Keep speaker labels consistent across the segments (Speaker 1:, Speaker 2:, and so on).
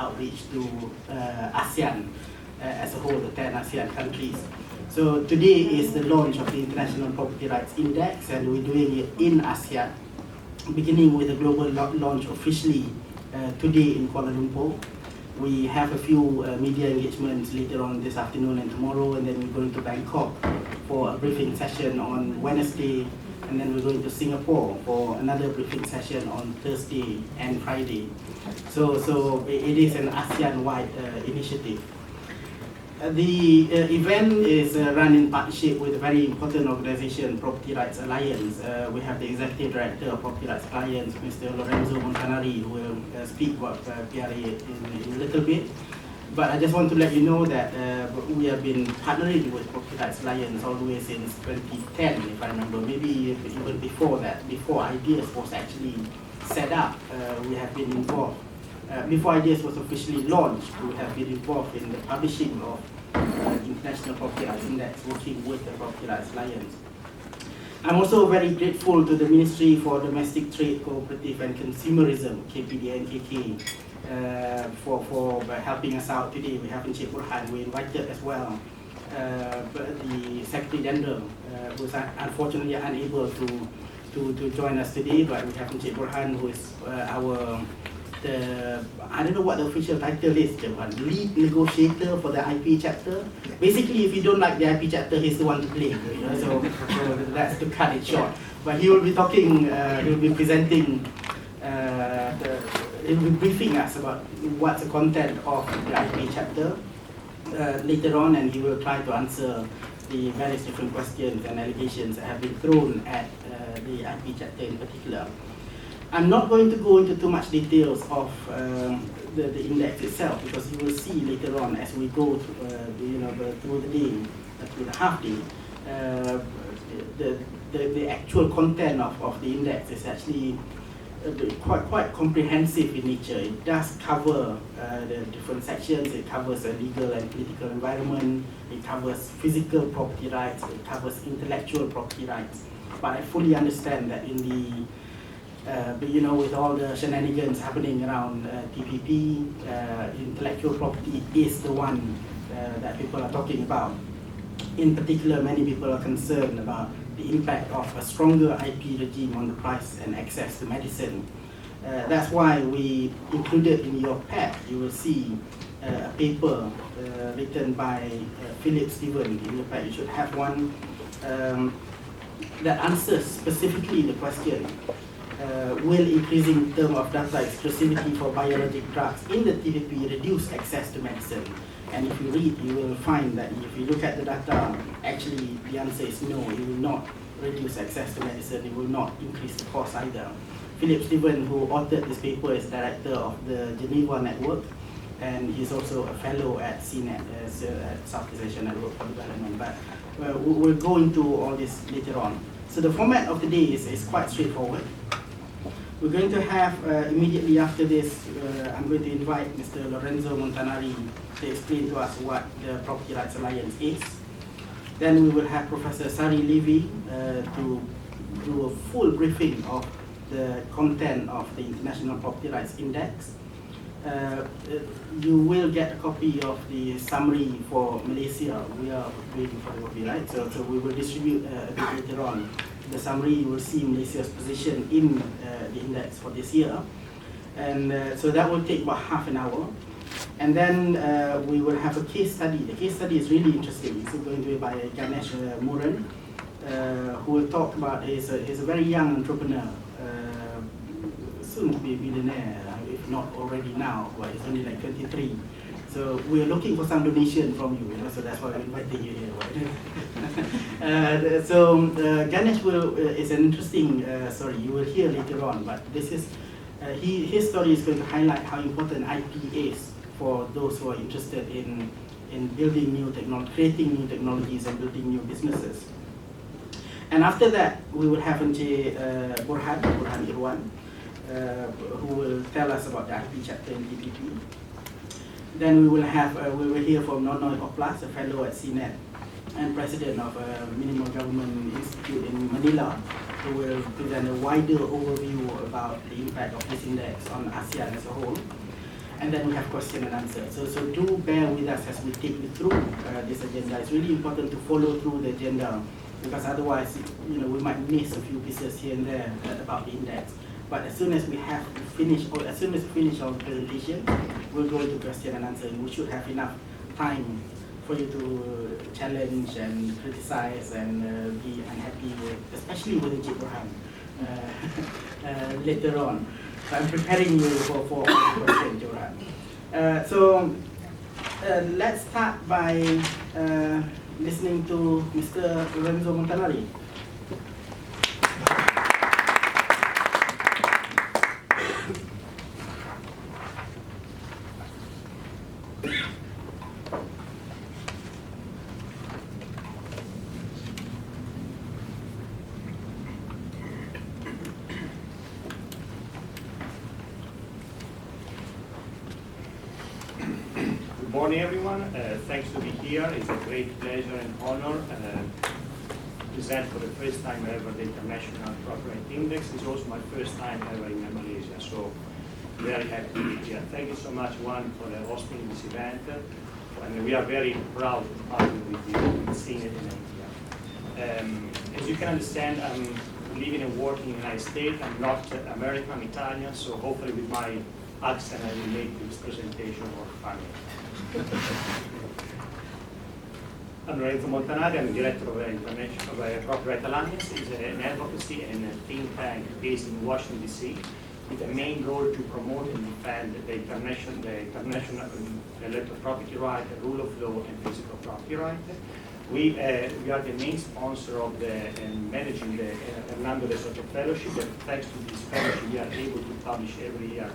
Speaker 1: outreach to ASEAN as a whole, the 10 ASEAN countries. So today is the launch of the International Property Rights Index, and we're doing it in ASEAN, beginning with a global launch officially today in Kuala Lumpur. We have a few media engagements later on this afternoon and tomorrow, and then we're going to Bangkok for a briefing session on Wednesday, and then we're going to Singapore for another briefing session on Thursday and Friday. So it is an ASEAN-wide initiative. The event is run in partnership with a very important organization, Property Rights Alliance. We have the Executive Director of Property Rights Alliance, Mr. Lorenzo Montanari, who will speak about PRA in a little bit. But I just want to let you know that we have been partnering with Property Rights Alliance all the way since 2010, if I remember, maybe even before that, before IDEAS was actually set up, we have been involved. Before IDEAS was officially launched, we have been involved in the publishing of International Property Rights Index, working with the Property Rights Alliance. I'm also very grateful to the Ministry for Domestic Trade, Cooperative and Consumerism, KPDNKK, for helping us out today. We have Encik Burhan, we invited as well the Secretary General, who is unfortunately unable to join us today, but we have Encik Burhan, who is I don't know what the official title is, lead negotiator for the IP chapter. Basically, if you don't like the IP chapter, he's the one to blame. So that's to cut it short. But he will be talking, he will be presenting, he will be briefing us about what's the content of the IP chapter later on, and he will try to answer the various different questions and allegations that have been thrown at the IP chapter in particular. I'm not going to go into too much details of the index itself, because you will see later on as we go through the day, through the half day, the actual content of the index is actually quite comprehensive in nature. It does cover the different sections. It covers the legal and political environment. It covers physical property rights. It covers intellectual property rights. But I fully understand that in the with all the shenanigans happening around TPP, intellectual property is the one that people are talking about. In particular, many people are concerned about the impact of a stronger IP regime on the price and access to medicine. That's why we included in your pack, you will see a paper written by Philip Stephen. In your pack, you should have one that answers specifically the question, will increasing term of data exclusivity for biologic drugs in the TPP reduce access to medicine? And if you read, you will find that if you look at the data, actually the answer is no, it will not reduce access to medicine, it will not increase the cost either. Philip Stephen, who authored this paper, is director of the Geneva Network, and he's also a fellow at CNET, at Southeast Asia Network for Development. But we'll go into all this later on. So the format of the day is quite straightforward. We're going to have, immediately after this, I'm going to invite Mr. Lorenzo Montanari to explain to us what the Property Rights Alliance is. Then we will have Professor Sari Levy to do a full briefing of the content of the International Property Rights Index. You will get a copy of the summary for Malaysia. We are waiting for the copy, right? So we will distribute a bit later on. The summary, you will see Malaysia's position in the index for this year. And so that will take about half an hour. And then we will have a case study. The case study is really interesting. It's going to be by Ganesh Muran, who will talk about, he's a very young entrepreneur, soon to be a billionaire, if not already now, but he's only like 23. So we're looking for some donation from you, so that's why we're inviting you here. Ganesh is an interesting story. You will hear later on, but this is his story is going to highlight how important IP is for those who are interested in building new technology, creating new technologies and building new businesses. And after that, we will have Burhan Irwan, who will tell us about the IP chapter in TPP. Then we will hear from Nonoy Oplas, a fellow at CNET and president of a Minimal Government Institute in Manila, who will present a wider overview about the impact of this index on ASEAN as a whole. and then we have question and answer. So do bear with us as we take you through this agenda. It's really important to follow through the agenda, because otherwise, we might miss a few pieces here and there about the index. But as soon as we have finished, or as soon as we finish our presentation, we'll go into question and answer. We should have enough time for you to challenge and criticize and be unhappy with, especially with Encik Burhan later on. So I'm preparing you for question, Burhan. So let's start by listening to Mr. Lorenzo Montanari.
Speaker 2: Good morning, everyone. Thanks to be here. It's a great pleasure and honor to present for the first time ever the International Copyright Index. It's also my first time ever in Malaysia, so very happy to be here. Thank you so much, Juan, for hosting this event. And we are very proud to partner with you in seeing it in India. As you can understand, I'm living and working in the United States. I'm not American, I'm Italian, so hopefully with my accent I will make this presentation more funny. I'm Lorenzo Montanari. I'm the director of International Copyright Alliance. It's an advocacy and a think tank based in Washington, D.C., with the main goal to promote and defend the international intellectual property right, the rule of law, and physical property right. We are the main sponsor of and managing the Hernando de Soto Fellowship, and thanks to this fellowship we are able to publish every year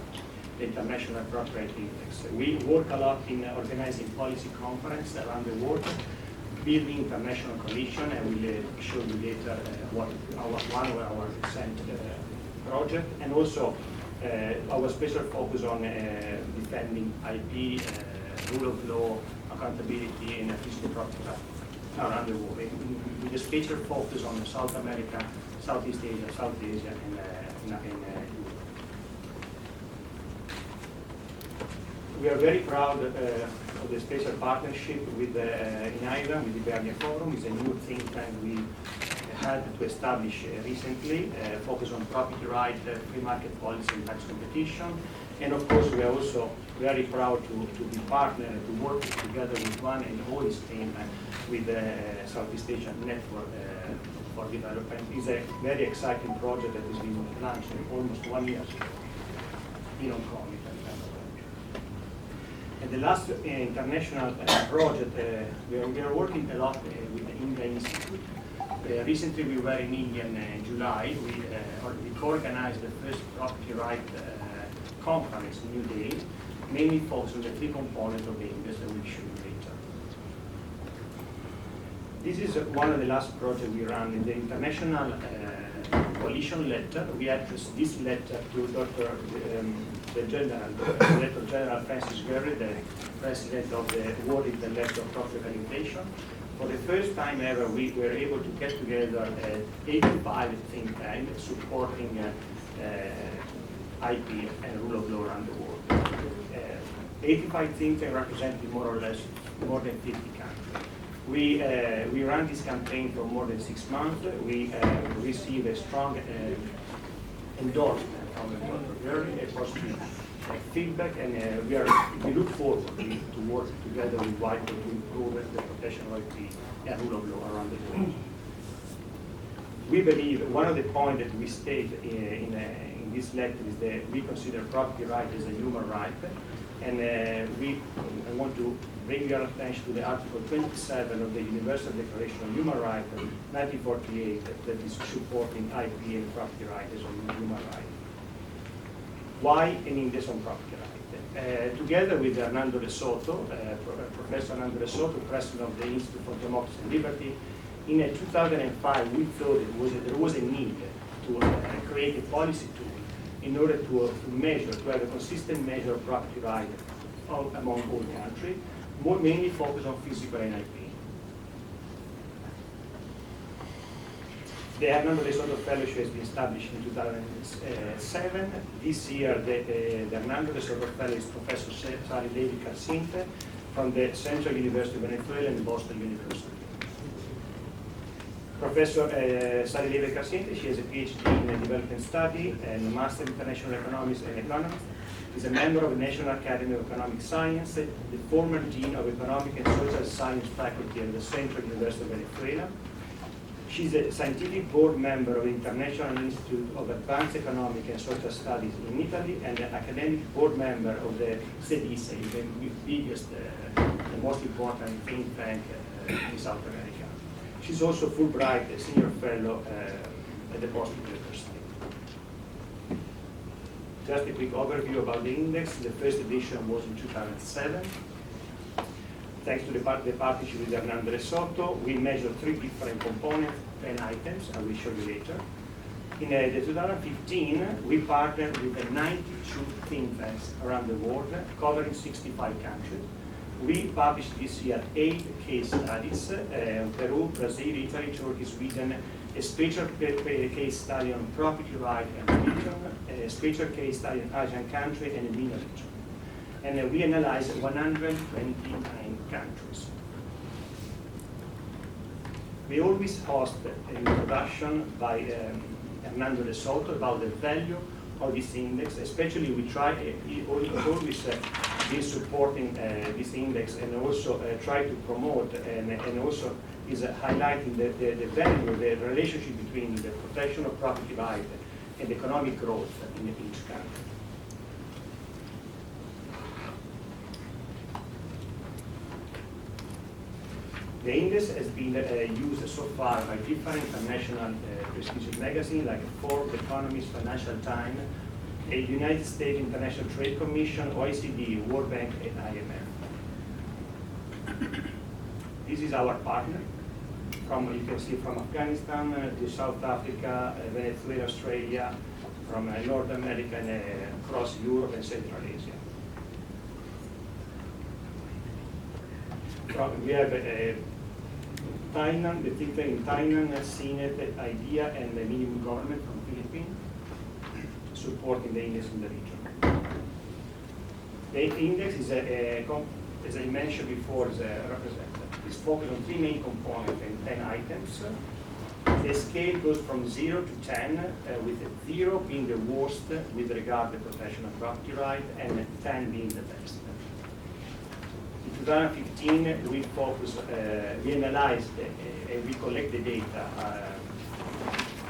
Speaker 2: the International Copyright Index. We work a lot in organizing policy conferences around the world, building international coalition, and we'll show you later one of our recent project, and also our special focus on defending IP, rule of law, accountability, and physical property around the world. With a special focus on South America, Southeast Asia, South Asia, and Europe. We are very proud of the special partnership with in Ireland with the IPRI Forum. It's a new think tank we had to establish recently, focus on property right, free market policy, and tax competition. And of course, we are also very proud to be partner and to work together with one and all his team with the Southeast Asian Network for Development. It's a very exciting project that has been launched in almost 1 year in Hong Kong. And the last international project, we are working a lot with the India Institute. Recently we were in India in July. We co-organized the first property right conference in New Delhi, mainly focused on the three components of the index that we'll show you later. This is one of the last projects we ran in the international coalition letter. We addressed this letter to Director General Francis Gurry, the President of the World Intellectual Property Organization. For the first time ever, we were able to get together 85 think tanks supporting IP and rule of law around the world. 85 think tanks representing more or less more than 50 countries. We ran this campaign for more than 6 months. We received a strong endorsement from Dr. Gurry, a positive feedback, and we look forward to work together with WIPO to improve the protection of IP and rule of law around the world. We believe one of the points that we state in this letter is that we consider property right as a human right, and I want to bring your attention to the Article 27 of the Universal Declaration of Human Rights, 1948, that is supporting IP and property right as a human right. Why an index on property right? Together with Hernando de Soto, Professor Hernando de Soto, President of the Institute for Democracy and Liberty, in 2005 we thought there was a need to create a policy tool in order to measure, to have a consistent measure of property right among all countries, mainly focused on physical and IP. The Hernando de Soto Fellowship has been established in 2007. This year, the Hernando de Soto Fellow is Professor Sari Levi Carcinte from the Central University of Venezuela and Boston University. Professor Sari Levi Carcinte, she has a PhD in Development Study and a Master in International Economics and Economics. Is a member of the National Academy of Economic Science, the former Dean of Economic and Social Science Faculty at the Central University of Venezuela. She's a scientific board member of the International Institute of Advanced Economic and Social Studies in Italy and an academic board member of the CEDISE, the biggest, the most important think tank in South America. She's also Fulbright Senior Fellow at the Boston University. Just a quick overview about the index. The first edition was in 2007. Thanks to the partnership with Hernando de Soto, we measured 3 different components, 10 items, I will show you later. In the 2015, we partnered with 92 think tanks around the world, covering 65 countries. We published this year 8 case studies, Peru, Brazil, Italy, Turkey, Sweden, a special case study on property right and religion, a special case study in Asian country and a MENA region. And we analyzed 129 countries. We always host an introduction by Hernando de Soto about the value of this index, especially we try, always been supporting this index and also try to promote and also is highlighting the value, the relationship between the protection of property right and economic growth in each country. The index has been used so far by different international prestigious magazines like Forbes, Economist, Financial Times, a United States International Trade Commission, OECD, World Bank, and IMF. This is our partner. You can see from Afghanistan to South Africa, Venezuela, Australia, from North America, and across Europe and Central Asia. We have Thailand, the think tank in Thailand, CNET, IDEA, and the minimum government from Philippines, supporting the index in the region. The index is, as I mentioned before, is It's focused on 3 main components and 10 items. The scale goes from 0 to 10, with 0 being the worst with regard to protection of property right, and 10 being the best. In 2015, we analyzed and we collect the data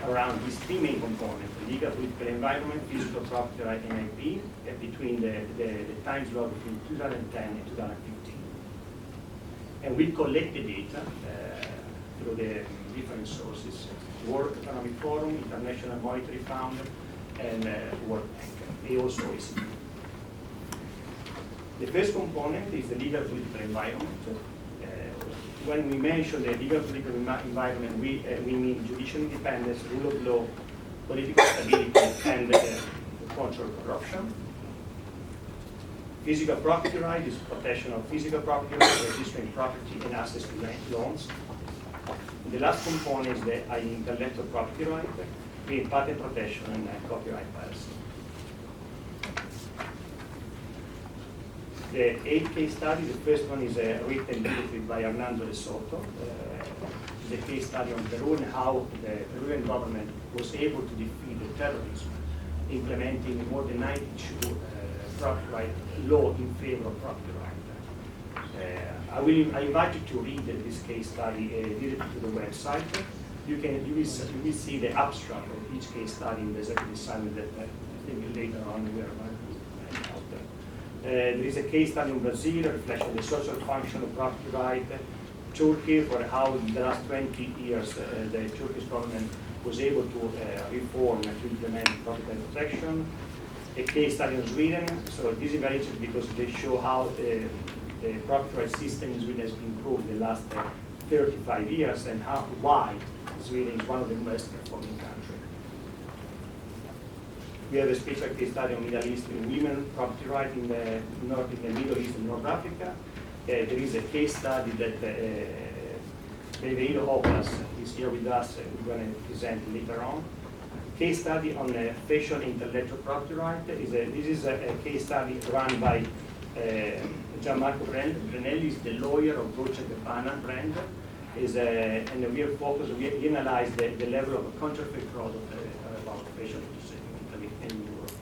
Speaker 2: around these 3 main components: legal, political environment, physical property right, and IP, between the time slot between 2010 and 2015. And we collect the data through the different sources: World Economic Forum, International Monetary Fund, and World Bank, and also OECD. The first component is the legal political environment. When we mention the legal political environment, we mean judicial independence, rule of law, political stability, and control of corruption. Physical property right is protection of physical property rights, registering property and access to loans. The last component is the intellectual property right, being patent protection and copyright piracy. The 8 case studies, the first one is written by Hernando de Soto. It's a case study on Peru and how the Peruvian government was able to defeat the terrorism, implementing more than 92 property right law in favor of property right. I invite you to read this case study directly to the website. You will see the abstract of each case study in the executive summit that I think later on we are going to out there. There is a case study in Brazil reflecting the social function of property right. Turkey, for how in the last 20 years the Turkish government was able to reform and to implement property protection. A case study in Sweden, so this is very interesting because they show how the property rights system in Sweden has improved in the last 35 years and why Sweden is one of the best performing countries. We have a special case study on Middle Eastern women property right in the Middle East and North Africa. There is a case study that Beverino Oplas is here with us. We're going to present later on. Case study on facial intellectual property right. This is a case study run by Gianmarco Brunelli, is the lawyer of Dolce & Gabbana brand. And we are focused, we analyze the level of a counterfeit product about facial in Europe.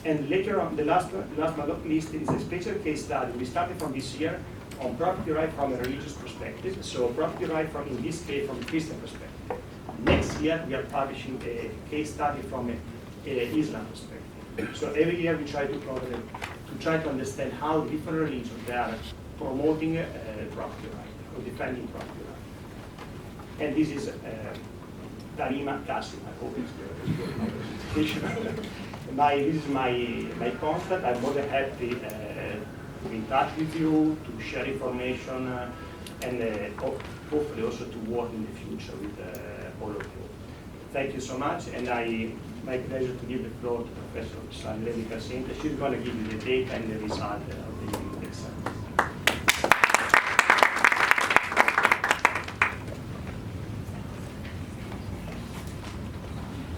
Speaker 2: And later on, the last but not least, is a special case study. We started from this year on property right from a religious perspective. So property right from, in this case, from a Christian perspective. Next year, we are publishing a case study from an Islam perspective. So every year we try to understand how different religions they are promoting property right or defending property right. And this is Darima Kassim. I hope it's good presentation. This is my contact. I'm more than happy to be in touch with you, to share information, and hopefully also to work in the future with all of you. Thank you so much, and my pleasure to give the floor to Professor Sandrine Cassinta. She's going to give you the data and the result of the index.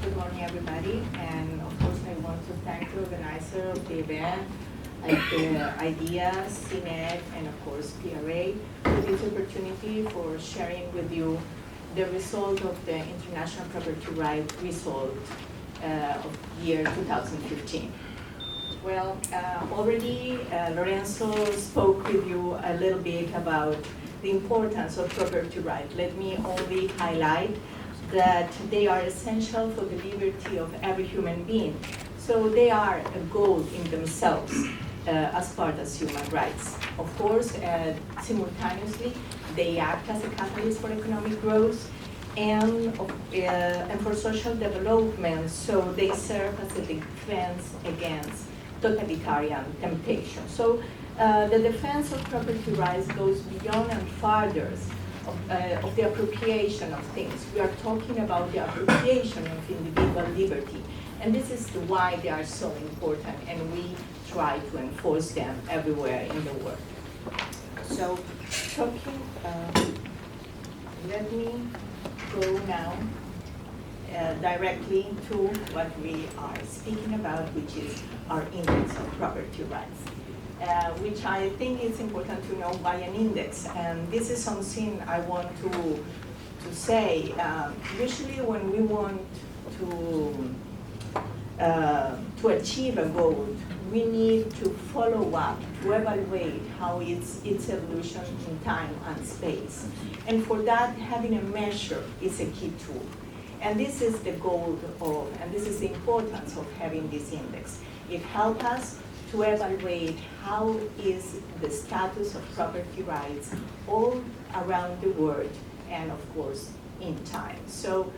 Speaker 3: Good morning, everybody, and of course I want to thank the organizer of the event, IDEAS, CNET, and of course IPRI for this opportunity for sharing with you the result of the International Property Right result of year 2015. Well, already Lorenzo spoke with you a little bit about the importance of property right. Let me only highlight that they are essential for the liberty of every human being. So they are a goal in themselves as part of human rights. Of course, simultaneously, they act as a catalyst for economic growth and for social development, so they serve as a defense against totalitarian temptation. So the defense of property rights goes beyond and farther of the appropriation of things. We are talking about the appropriation of individual liberty, and this is why they are so important, and we try to enforce them everywhere in the world. So, let me go now directly to what we are speaking about, which is our index of property rights, which I think is important to know why an index. And this is something I want to say. Usually when we want to achieve a goal, we need to follow up, to evaluate how its evolution in time and space. And for that, having a measure is a key tool. And this is the goal of, and this is the importance of having this index. It helps us to evaluate how is the status of property rights all around the world, and of course, in time. So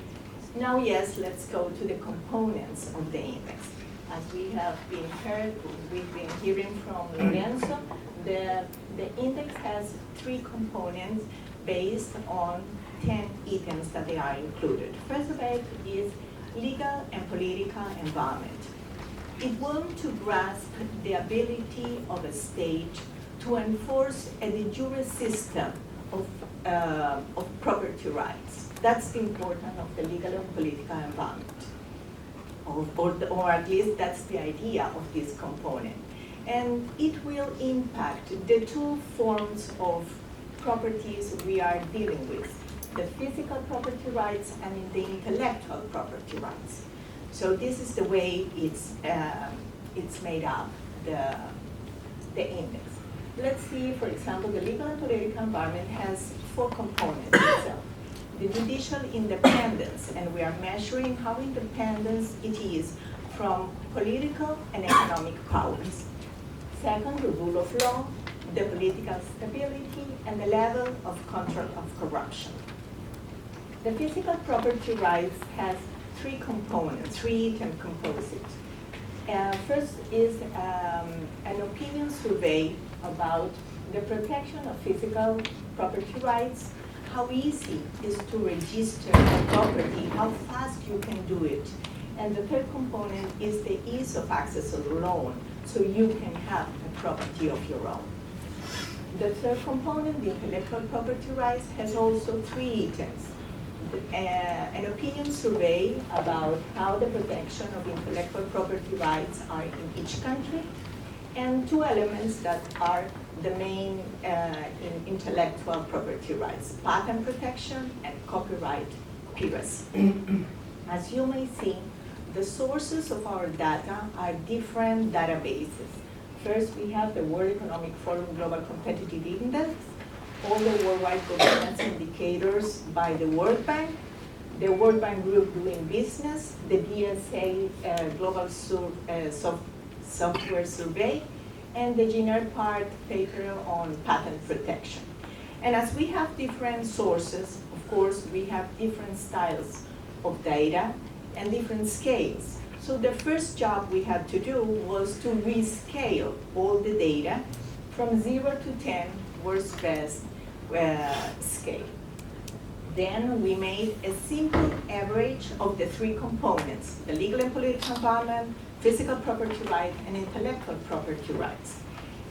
Speaker 3: now, yes, let's go to the components of the index. As we have we've been hearing from Lorenzo, the index has 3 components based on 10 items that they are included. First of all is legal and political environment. It wants to grasp the ability of a state to enforce a de jure system of property rights. That's the importance of the legal and political environment. Or at least that's the idea of this component. And it will impact the 2 forms of properties we are dealing with, the physical property rights and the intellectual property rights. So this is the way it's made up, the index. Let's see, for example, the legal and political environment has 4 components itself. The judicial independence, and we are measuring how independent it is from political and economic powers. Second, the rule of law, the political stability, and the level of control of corruption. The physical property rights has 3 components, 3 can compose it. First is an opinion survey about the protection of physical property rights, how easy it is to register a property, how fast you can do it. And the third component is the ease of access to the loan, so you can have a property of your own. The third component, the intellectual property rights, has also 3 items. An opinion survey about how the protection of intellectual property rights are in each country, and 2 elements that are the main in intellectual property rights: patent protection and copyright piracy. As you may see, the sources of our data are different databases. First, we have the World Economic Forum Global Competitive Index, all the worldwide governance indicators by the World Bank, the World Bank Group Doing Business, the BSA Global Software Survey, and the GNR paper on patent protection. And as we have different sources, of course, we have different styles of data and different scales. So the first job we had to do was to rescale all the data from 0 to 10, worst best scale. Then we made a simple average of the 3 components: the legal and political environment, physical property rights, and intellectual property rights.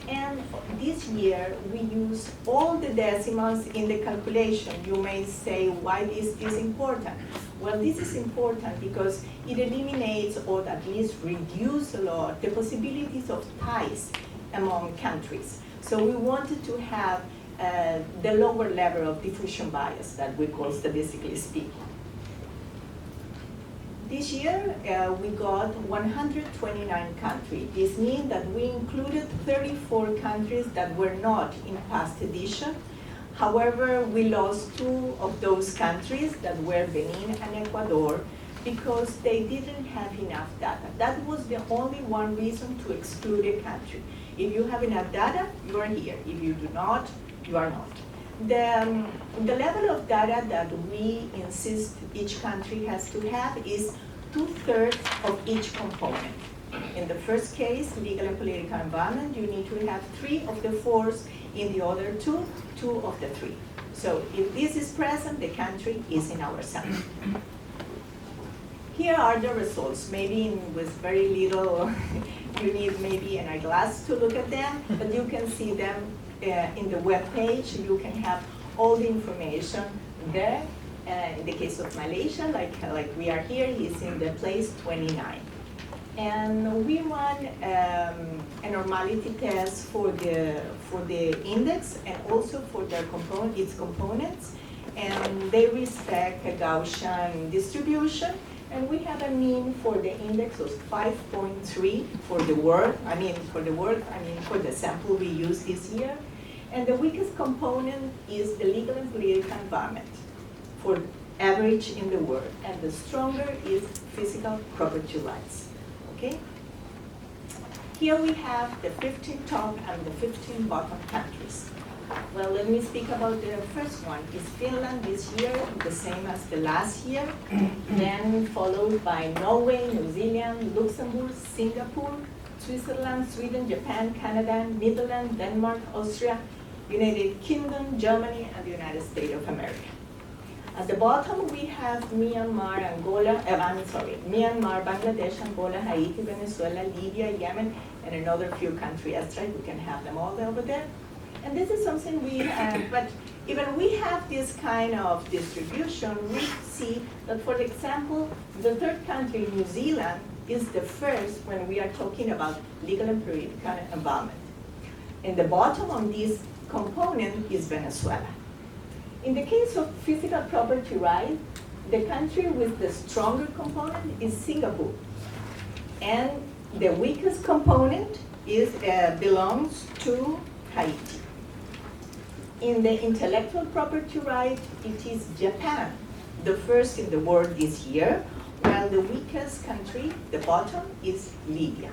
Speaker 3: And this year, we use all the decimals in the calculation. You may say, why is this important? Well, this is important because it eliminates, or at least reduces a lot, the possibilities of ties among countries. So we wanted to have the lower level of diffusion bias that we call statistically speaking. This year, we got 129 countries. This means that we included 34 countries that were not in past edition. However, we lost 2 of those countries that were Benin and Ecuador because they didn't have enough data. That was the only one reason to exclude a country. If you have enough data, you are here. If you do not, you are not. The level of data that we insist each country has to have is 2/3 of each component. In the first case, legal and political environment, you need to have 3 of the 4s. In the other 2, 2 of the 3. So if this is present, the country is in our center. Here are the results. Maybe with very little, you need maybe an eyeglass to look at them, but you can see them in the web page. You can have all the information there. In the case of Malaysia, like we are here, he's in the place 29. And we run a normality test for the index and also for its components, and they respect a Gaussian distribution. And we have a mean for the index of 5.3 for the world. For the sample we use this year. And the weakest component is the legal and political environment for average in the world. And the stronger is physical property rights. Okay? Here we have the 15 top and the 15 bottom countries. Well, let me speak about the first one. Is Finland this year, the same as the last year, then followed by Norway, New Zealand, Luxembourg, Singapore, Switzerland, Sweden, Japan, Canada, Netherlands, Denmark, Austria, United Kingdom, Germany, and the United States of America. At the bottom, we have Myanmar, Bangladesh, Angola, Haiti, Venezuela, Libya, Yemen, and another few countries. That's right, we can have them all over there. And this is something we have, but even we have this kind of distribution, we see that, for example, the third country, New Zealand, is the first when we are talking about legal and political environment. In the bottom on this component is Venezuela. In the case of physical property rights, the country with the stronger component is Singapore. And the weakest component belongs to Haiti. In the intellectual property right, it is Japan, the first in the world this year, while the weakest country, the bottom, is Libya.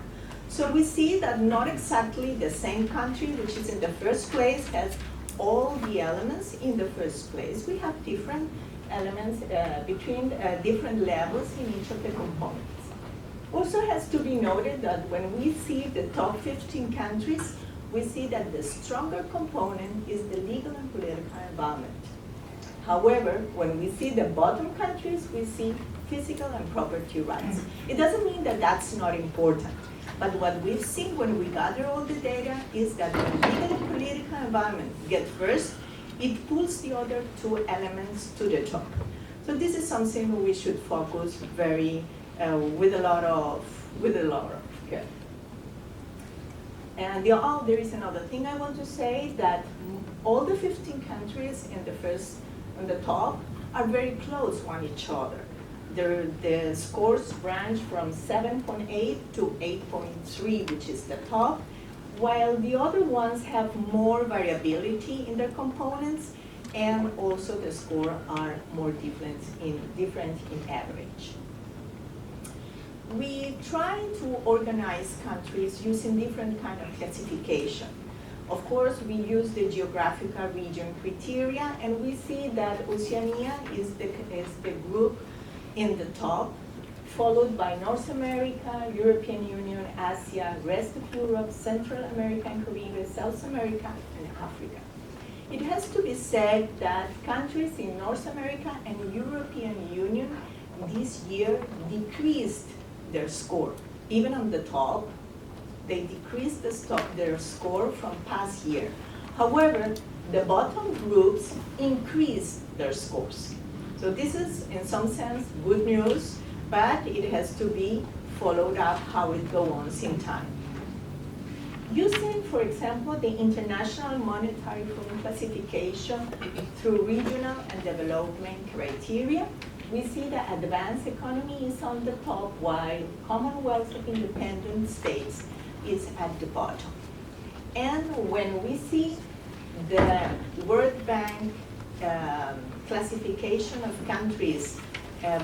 Speaker 3: So we see that not exactly the same country, which is in the first place, has all the elements in the first place. We have different elements between different levels in each of the components. Also has to be noted that when we see the top 15 countries, we see that the stronger component is the legal and political environment. However, when we see the bottom countries, we see physical and property rights. It doesn't mean that that's not important. But what we've seen when we gather all the data is that the legal and political environment get first, it pulls the other two elements to the top. So this is something we should focus very with a lot of care. And there is another thing I want to say, that all the 15 countries on the top are very close one each other. The scores range from 7.8 to 8.3, which is the top, while the other ones have more variability in their components, and also the scores are more different in average. We try to organize countries using different kind of classification. Of course, we use the geographical region criteria, and we see that Oceania is the group in the top, followed by North America, European Union, Asia, rest of Europe, Central America and Caribbean, South America, and Africa. It has to be said that countries in North America and European Union this year decreased their score. Even on the top, they decreased their score from past year. However, the bottom groups increased their scores. So this is, in some sense, good news, but it has to be followed up how it goes on in time. Using, for example, the International Monetary Fund classification through regional and development criteria, we see that advanced economy is on the top, while Commonwealth of Independent States is at the bottom. And when we see the World Bank classification of countries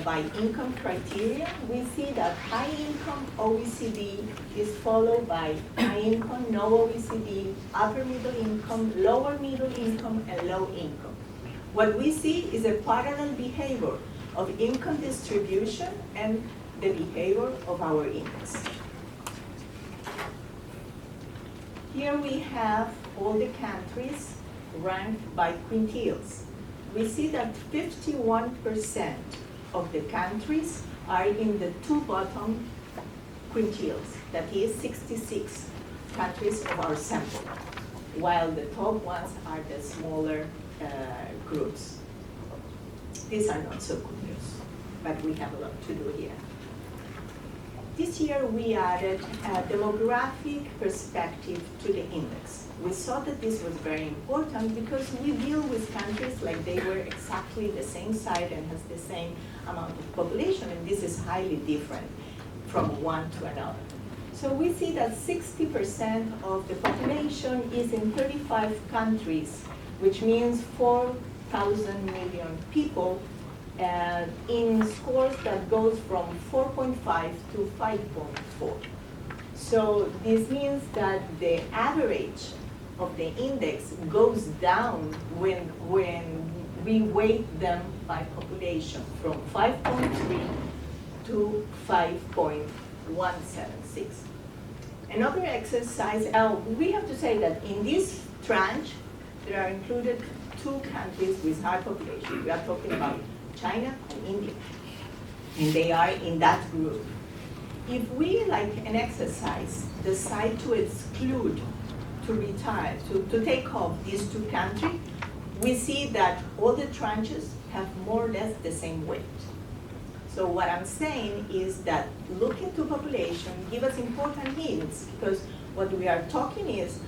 Speaker 3: by income criteria, we see that high income OECD is followed by high income, no OECD, upper middle income, lower middle income, and low income. What we see is a parallel behavior of income distribution and the behavior of our index. Here we have all the countries ranked by quintiles. We see that 51% of the countries are in the two bottom quintiles, that is 66 countries of our sample, while the top ones are the smaller groups. These are not so good news, but we have a lot to do here. This year we added a demographic perspective to the index. We thought that this was very important because we deal with countries like they were exactly the same size and has the same amount of population, and this is highly different from one to another. So we see that 60% of the population is in 35 countries, which means 4,000 million people, in scores that goes from 4.5 to 5.4. So this means that the average of the index goes down when we weight them by population from 5.3 to 5.176. Another exercise, we have to say that in this tranche, there are included two countries with high population. We are talking about China and India, and they are in that group. If we, like an exercise, decide to exclude, to retire, to take off these two countries, we see that all the tranches have more or less the same weight. So what I'm saying is that looking to population give us important hints, because what we are talking is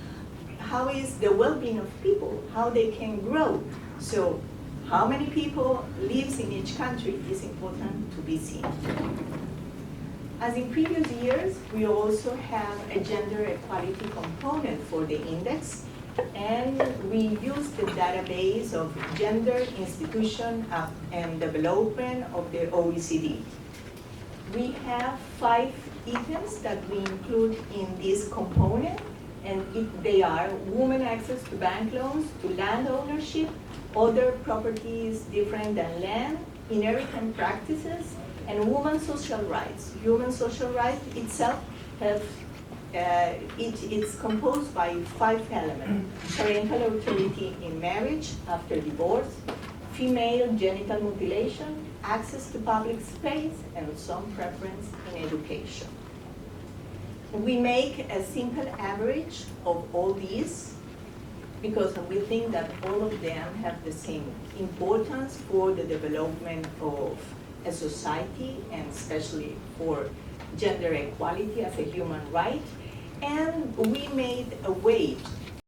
Speaker 3: how is the well-being of people, how they can grow. So how many people lives in each country is important to be seen. As in previous years, we also have a gender equality component for the index, and we use the database of gender, institution, and development of the OECD. We have 5 items that we include in this component, and they are women access to bank loans, to land ownership, other properties different than land, inheritance practices, and women's social rights. Human social rights itself have, it's composed by 5 elements: parental authority in marriage after divorce, female genital mutilation, access to public space, and some preference in education. We make a simple average of all these, because we think that all of them have the same importance for the development of a society, and especially for gender equality as a human right. And we made a weight